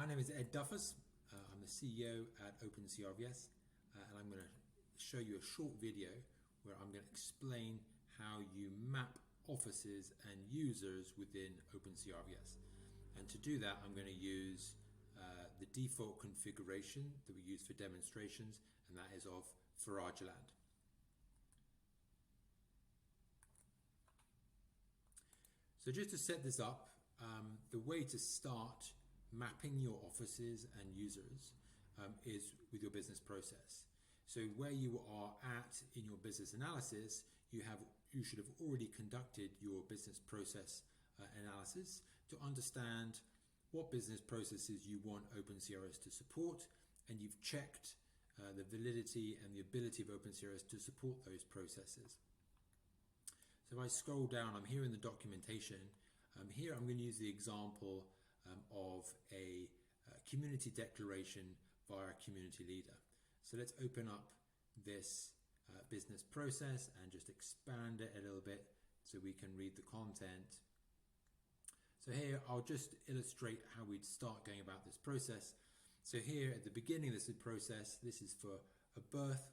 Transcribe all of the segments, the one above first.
My name is Ed Duffus. I'm the CEO at OpenCRVS, and I'm going to show you a short video where I'm going to explain how you map offices and users within OpenCRVS. And to do that, I'm going to use the default configuration that we use for demonstrations, and that is of Farageland. So just to set this up, the way to start mapping your offices and users is with your business process. So where you are at in your business analysis, you should have already conducted your business process analysis to understand what business processes you want OpenCRVS to support, and you've checked the validity and the ability of OpenCRVS to support those processes. So if I scroll down, I'm here in the documentation. Here I'm going to use the example of a community declaration via a community leader. So let's open up this business process and just expand it a little bit so we can read the content. So here I'll just illustrate how we'd start going about this process. So here at the beginning of this process, this is for a birth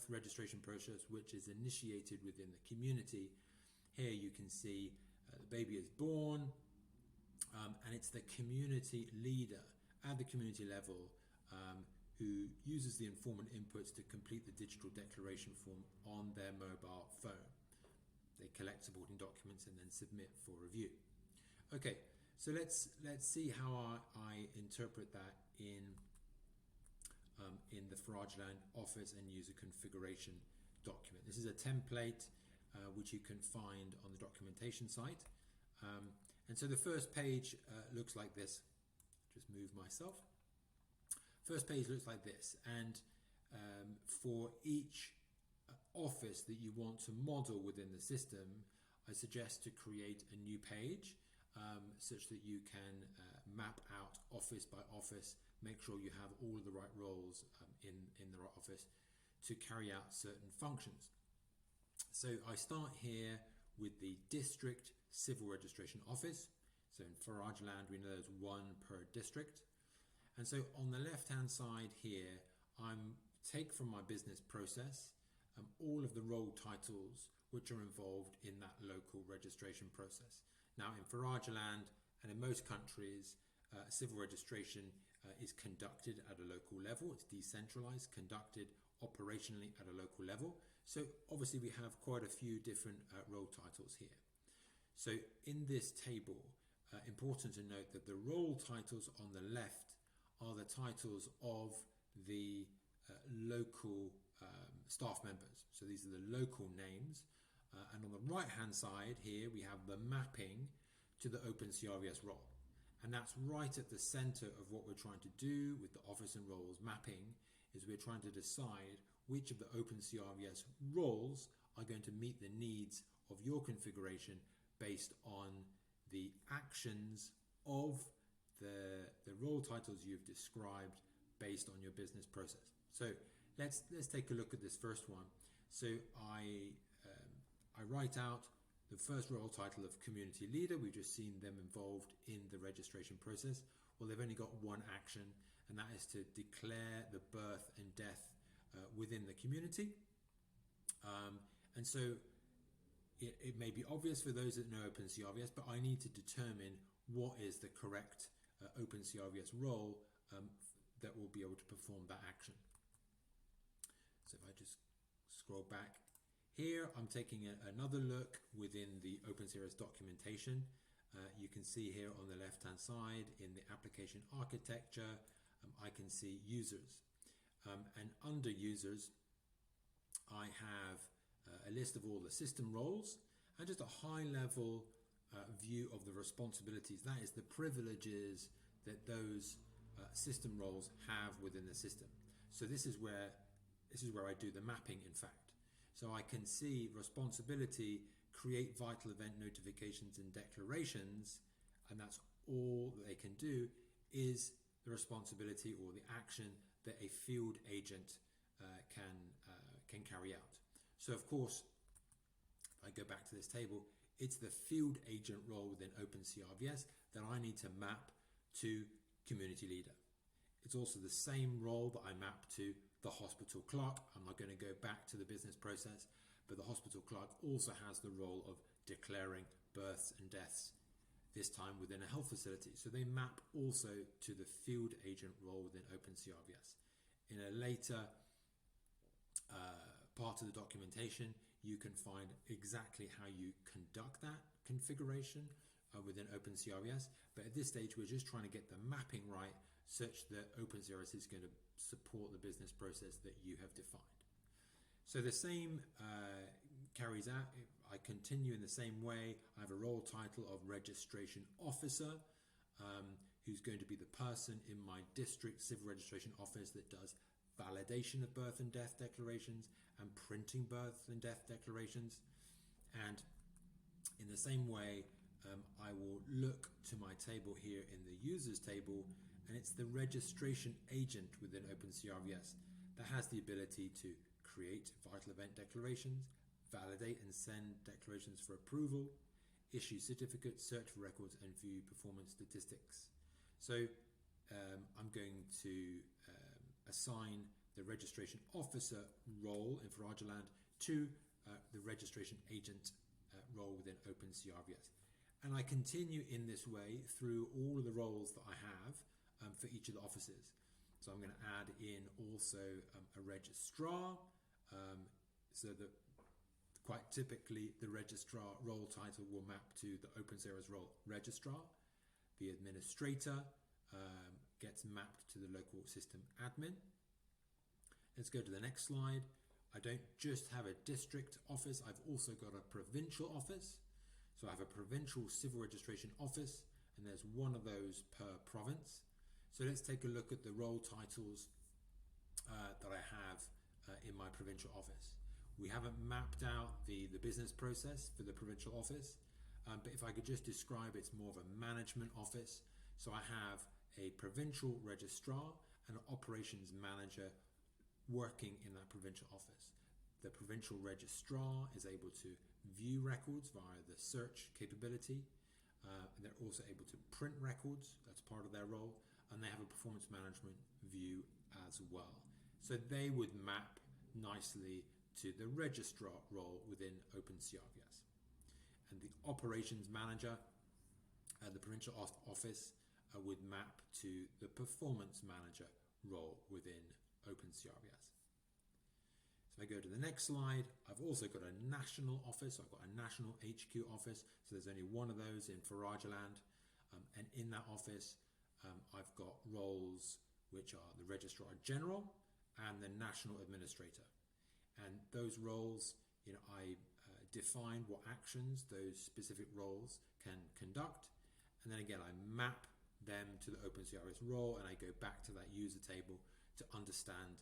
registration process which is initiated within the community. Here you can see the baby is born, and it's the community leader at the community level who uses the informant inputs to complete the digital declaration form on their mobile phone. They collect supporting documents and then submit for review. Okay, so let's see how I interpret that in the Farageland office and user configuration document. This is a template which you can find on the documentation site. And so the first page looks like this. Just move myself. First page looks like this, and for each office that you want to model within the system, I suggest to create a new page such that you can map out office by office, make sure you have all of the right roles in the right office to carry out certain functions. So I start here with the district civil registration office. So in Farageland we know there's one per district. And so on the left hand side here, I'm take from my business process all of the role titles which are involved in that local registration process. Now in Farageland and in most countries, civil registration is conducted at a local level. It's decentralized, conducted operationally at a local level. So obviously we have quite a few different role titles here. So in this table, important to note that the role titles on the left are the titles of the local staff members. So these are the local names. And on the right hand side here we have the mapping to the OpenCRVS role. And that's right at the center of what we're trying to do with the office and roles mapping, is we're trying to decide which of the OpenCRVS roles are going to meet the needs of your configuration based on the actions of the role titles you've described based on your business process. So let's take a look at this first one. So I write out the first role title of community leader. We've just seen them involved in the registration process. Well, they've only got one action, and that is to declare the birth and death within the community. And so it may be obvious for those that know OpenCRVS, but I need to determine what is the correct OpenCRVS role that will be able to perform that action. So if I just scroll back here, I'm taking another look within the OpenCRVS documentation. You can see here on the left hand side in the application architecture, I can see users. And under users, I have a list of all the system roles and just a high level view of the responsibilities. That is the privileges that those system roles have within the system. So this is where I do the mapping, in fact. So I can see responsibility, create vital event notifications and declarations, and that's all that they can do is the responsibility or the action that a field agent can carry out. So of course, if I go back to this table, it's the field agent role within OpenCRVS that I need to map to community leader. It's also the same role that I map to the hospital clerk. I'm not going to go back to the business process, but the hospital clerk also has the role of declaring births and deaths, this time within a health facility. So they map also to the field agent role within OpenCRVS. In a later part of the documentation, you can find exactly how you conduct that configuration within OpenCRVS. But at this stage, we're just trying to get the mapping right such that OpenCRVS is going to support the business process that you have defined. So the same carries out. I continue in the same way. I have a role title of registration officer, who's going to be the person in my district civil registration office that does validation of birth and death declarations and printing birth and death declarations. And in the same way, I will look to my table here in the users table, and it's the registration agent within OpenCRVS that has the ability to create vital event declarations, validate and send declarations for approval, issue certificates, search for records, and view performance statistics. So I'm going to assign the registration officer role in Farajaland to the registration agent role within OpenCRVS. And I continue in this way through all of the roles that I have for each of the offices. So I'm going to add in also a registrar, so that quite typically the registrar role title will map to the OpenCRVS role registrar. The administrator gets mapped to the local system admin. Let's go to the next slide. I don't just have a district office, I've also got a provincial office. So I have a provincial civil registration office, and there's one of those per province. So let's take a look at the role titles that I have in my provincial office. We haven't mapped out the business process for the provincial office, but if I could just describe, it's more of a management office. So I have a provincial registrar and an operations manager working in that provincial office. The provincial registrar is able to view records via the search capability, and they're also able to print records, that's part of their role, and they have a performance management view as well. So they would map nicely to the registrar role within OpenCRVS. And the operations manager, the provincial office, would map to the performance manager role within OpenCRVS. So if I go to the next slide, I've also got a national office. I've got a national HQ office. So there's only one of those in Farajaland. And in that office, I've got roles which are the Registrar General and the National Administrator. And those roles, I define what actions those specific roles can conduct. And then again, I map them to the OpenCRVS role, and I go back to that user table to understand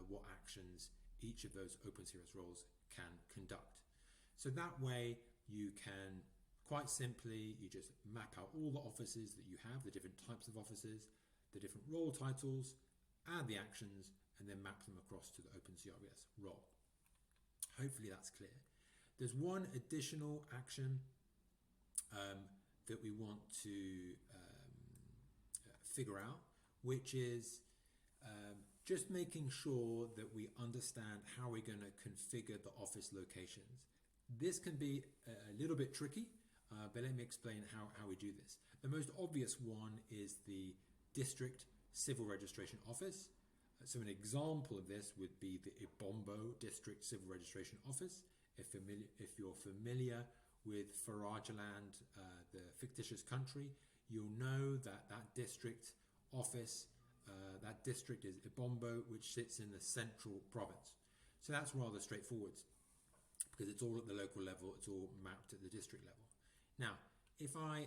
what actions each of those OpenCRVS roles can conduct. So that way you can quite simply, you just map out all the offices that you have, the different types of offices, the different role titles, add the actions, and then map them across to the OpenCRVS role. Hopefully that's clear. There's one additional action that we want to figure out, which is just making sure that we understand how we're going to configure the office locations. This can be a little bit tricky, but let me explain how we do this. The most obvious one is the district civil registration office. So an example of this would be the Ibombo District Civil Registration Office. If you're familiar with Farajaland, the fictitious country, you'll know that district office, that district is Ibombo, which sits in the central province. So that's rather straightforward because it's all at the local level, it's all mapped at the district level. Now, if I,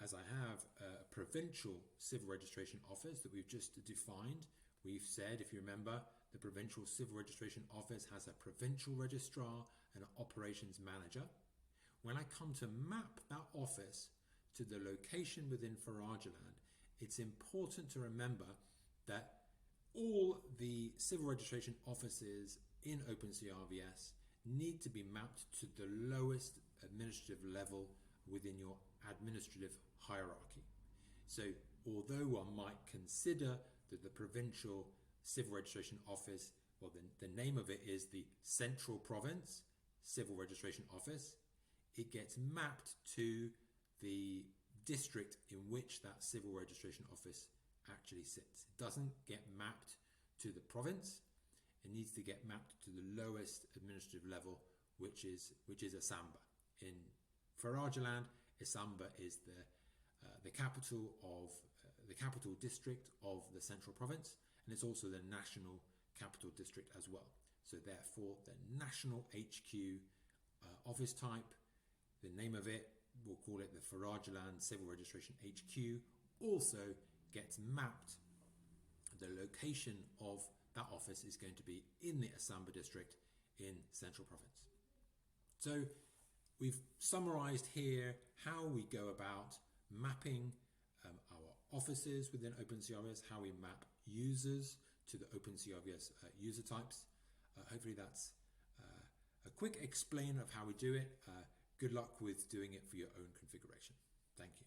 as I have a provincial civil registration office that we've just defined, we've said, if you remember, the provincial civil registration office has a provincial registrar and an operations manager. When I come to map that office to the location within Farajaland, it's important to remember that all the civil registration offices in OpenCRVS need to be mapped to the lowest administrative level within your administrative hierarchy. So although one might consider that the Provincial Civil Registration Office, well, the name of it is the Central Province Civil Registration Office, it gets mapped to the district in which that Civil Registration Office actually sits. It doesn't get mapped to the province. It needs to get mapped to the lowest administrative level, which is Asamba. In Farajaland, Asamba is the capital of the capital district of the central province, and it's also the national capital district as well. So therefore, the national HQ office type, the name of it, we'll call it the Farajaland Civil Registration HQ, also gets mapped. The location of that office is going to be in the Asamba district in Central Province. So we've summarized here how we go about mapping our offices within OpenCRVS, how we map users to the OpenCRVS user types. Hopefully that's a quick explain of how we do it. Good luck with doing it for your own configuration. Thank you.